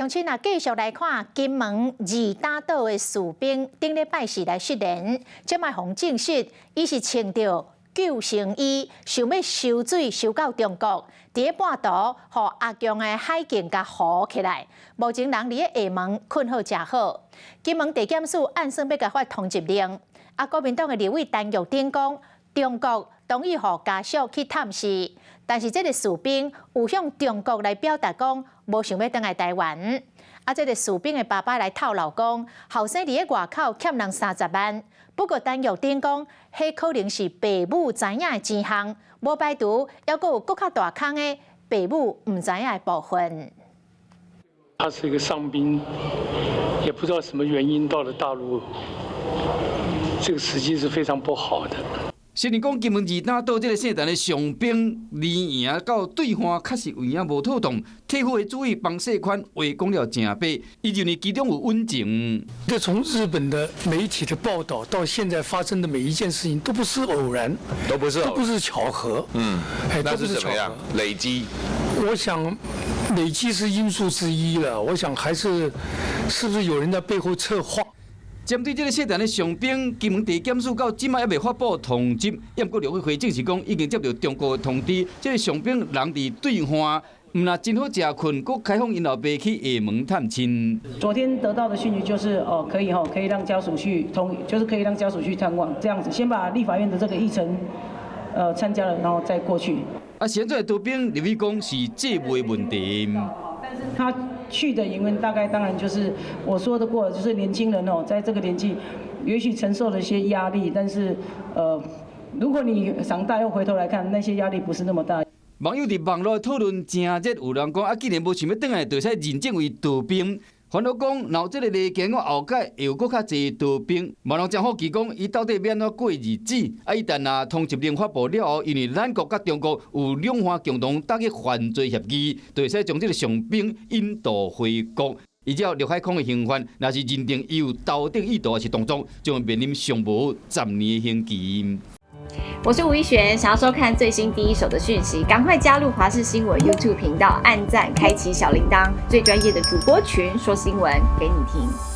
乡亲啊，继续来看金门二打岛的士兵顶礼拜四来失联，这卖互证实，伊是穿着救生衣，想要收水收到中国，伫个半途，互阿强的海警甲扶起来。目前人伫个下门困好食好。金门地检署按算要甲发通缉令，国民党的立委陈玉珍讲，中国同意互家属去探视，但是这个士兵有向中国来表达讲，无想要返来台湾。这个士兵的爸爸来透露讲，后生伫个外口欠人30万。不过，陈玉珍讲，迄可能是爸母知影的钱项，无排除还佫有更较大坑的爸母唔知影的部分。他是一个伤兵，也不知道什么原因到了大陆，这个时机是非常不好的。虽然讲金门二打岛这个圣诞的上兵离营到对方确实有影无妥当，退伍的主委帮世宽话讲了正白，伊认为其中有温情。这从日本的媒体的报道到现在发生的每一件事情，都不是偶然，都不是巧合。那是怎么样？累积？我想，累积是因素之一了。我想还是不是有人在背后策划？针对这个社团的上兵，金门地检署到今麦还未发布通缉，也不过刘辉证实讲已经接到中国的通知，这个上兵人伫对方，唔若真好食困，佮开放因老爸去下门探亲。昨天得到的讯息就是可以让家属去就是可以让家属去探望，这样子先把立法院的这个议程参加了，然后再过去。现在多兵立委讲是这袂问题。他去的原因当然就是我说的过，就是年轻人在这个年纪，也许承受了一些压力，但是如果你长大又回头来看，那些压力不是那么大。网友伫网络讨论真热，有人讲既然无想要转来，就使认证为逃兵。烦恼讲，若有这个例件，我后届会有更较侪逃兵。网友真好奇讲，伊到底要安怎过日子？一旦通缉令发布了后，因为咱国甲中国有两方共同打击犯罪协议，就会使将这个上兵引导回国。依照陆海空的刑犯，若是认定伊有盗窃意图还是动作，将会面临上无10年的刑期。我是吴一璇，想要收看最新第一手的讯息，赶快加入华视新闻 YouTube 频道，按赞，开启小铃铛，最专业的主播群说新闻给你听。